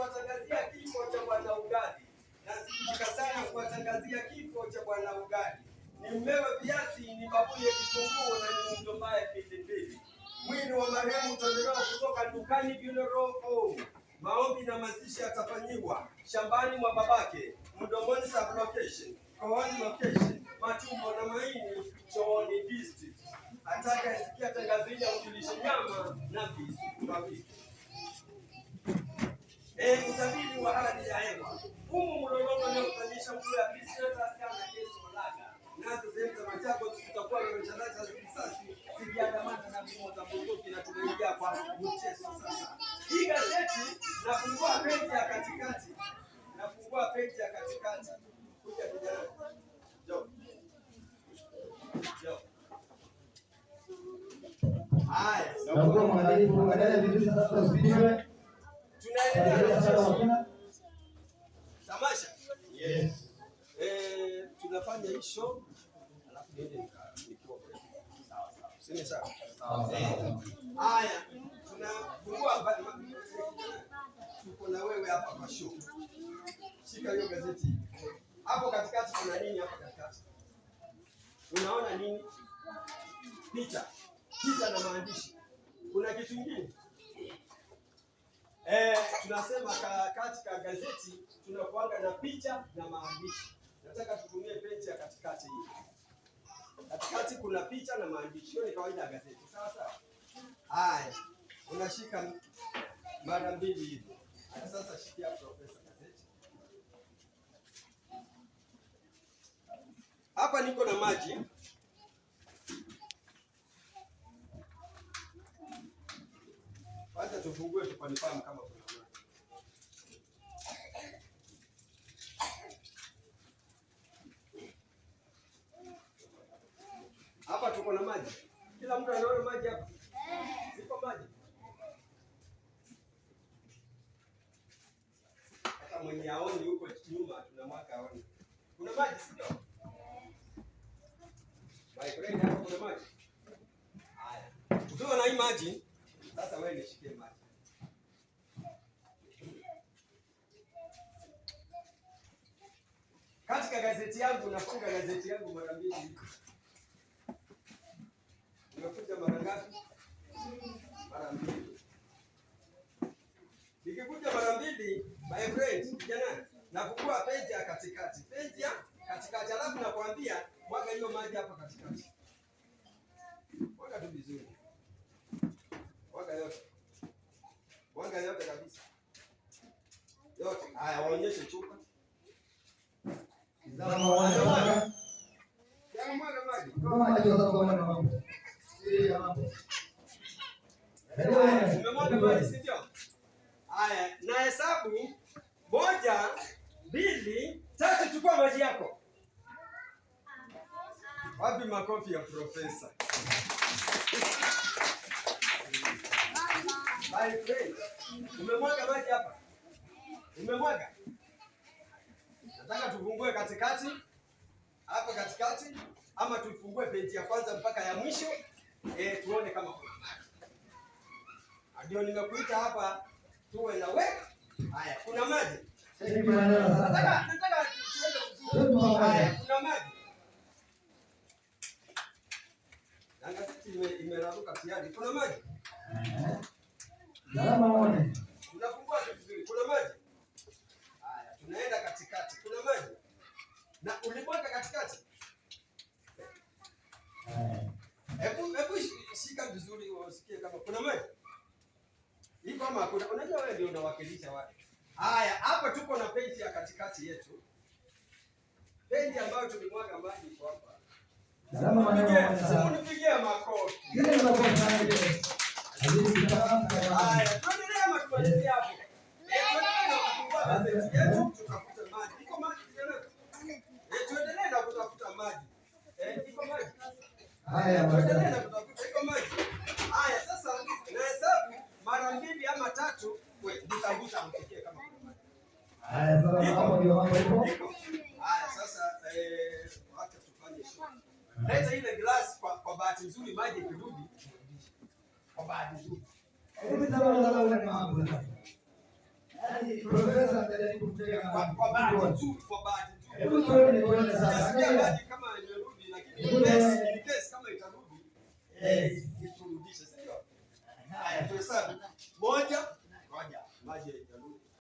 kuwatangazia kifo cha Bwana Ugali. Nasikitika sana kuwatangazia kifo cha Bwana Ugali. Ni mmewe viazi, ni babuye kitunguu na ni mjombaye pilipili. Mwili wa marehemu utatolewa kutoka dukani funeral home. Maombi na mazishi yatafanyiwa shambani mwa babake, Mdomoni sub location, Kooni location, Matumbo na Maini, Chooni district. Atakayesikia tangazo hili aujulishe nyama na visu kwa wiki. Utabiri wa hali ya hewa. Humu mlolongo unaoonyesha mvua ya Krismasi na kesho laga. Nazo sehemu za Machakos tutakuwa na mchanganyiko wa risasi zikiandamana na vimo za bunduki na tunaingia kwa mchezo sasa. Hii gazeti nafungua peji ya katikati. Nafungua peji ya katikati. Kuja kijana. Jo. Jo. Haya, ndio mwangalia vizuri sasa usipime. Tunaendelea na tamasha. Yes. Tunafanya hii show alafu niende nikiwa kwa. Sawa sawa. Sema sawa. Sawa. Haya, tunafungua tuko na wewe hapa kwa show. Shika hiyo gazeti. Hapo katikati kuna nini hapa katikati? Unaona nini? Picha. Picha na maandishi. Kuna kitu kingine? Tunasema katika gazeti tunakuanga na picha na maandishi. Nataka tutumie peji ya katikati hii. Katikati kuna picha na maandishi. Hiyo ni kawaida ya gazeti. Sawa sawa? Haya. Unashika mara mbili hivi. Sasa shikia Profesa gazeti. Hapa niko na maji. Wacha tufungue tupanifahamu kama kuna maji. Hapa tuko na maji. Kila mtu anaona maji hapa. Ziko maji. Hata mwenye aoni huko nyuma tunamwaka aoni. Kuna maji sio? Bye hapo kuna maji. Haya. Ukiwa na hii maji, sasa wewe nishikie maji. Katika gazeti yangu nafunga gazeti yangu mara mbili. Nimekuja mara ngapi? Mara mbili. Nikikuja mara mbili, my friend, kijana, nafungua peji ya katikati. Peji ya katikati alafu nakwambia mwaga hiyo maji hapa katikati. Mwaga tu vizuri. Mwaga yote. Mwaga yote kabisa. Yote. Haya, waonyeshe chupa. Zama wana. Ya mwaga maji. Kama maji wana mambo. Siri mambo. Umemwaga maji si ndio? Haya, na hesabu 1, 2, 3 chukua maji yako. Wapi makofi ya Profesa? My friend, umemwaga maji hapa? Umemwaga? Nataka tufungue katikati. Hapa katikati ama tufungue peji ya kwanza mpaka ya mwisho. Tuone kama kuna maji. Ndio nimekuita hapa tuwe na wewe. Haya, kuna maji. Nataka tuende vizuri. Haya, kuna maji. Gazeti imeraruka tayari. Kuna maji? Zama wana. Tunafungua vizuri. Kuna maji? Haya, tunaenda katikati. Kuna maji? Na ulimwaga katikati? Hebu shika vizuri usikie kama kuna maji. Hii kama kuna, unajua wewe ndio unawakilisha watu. Haya, hapa tuko na peji ya katikati yetu. Peji ambayo tulimwaga maji kwa hapa. Zama wana. Unipigie makofi. Ile ni makofi sana. Haya, tuendelee ama tumalizie hapo. Tuendelee na kufungua gazeti yetu tutafuta maji. Iko maji kijana? Tuendelee na kutafuta maji. Iko maji? Haya, tuendelee na kutafuta iko maji. Haya, sasa nahesabu mara 2 ama 3, wewe nitagusa mfikie kama kuna maji. Haya, sasa hapo ndio mambo iko. Haya, sasa acha tufanye show. Leta ile glass kwa bahati nzuri maji ikirudi. Kwa bahati nzuri. Hebu zama wana mambo. Yaani profesa anajaribu kutega kwa bahati tu. Hebu tuone tuone sasa. Maji kama imerudi lakini kesi kama itarudi turudishe, sio? Haya tuhesabu.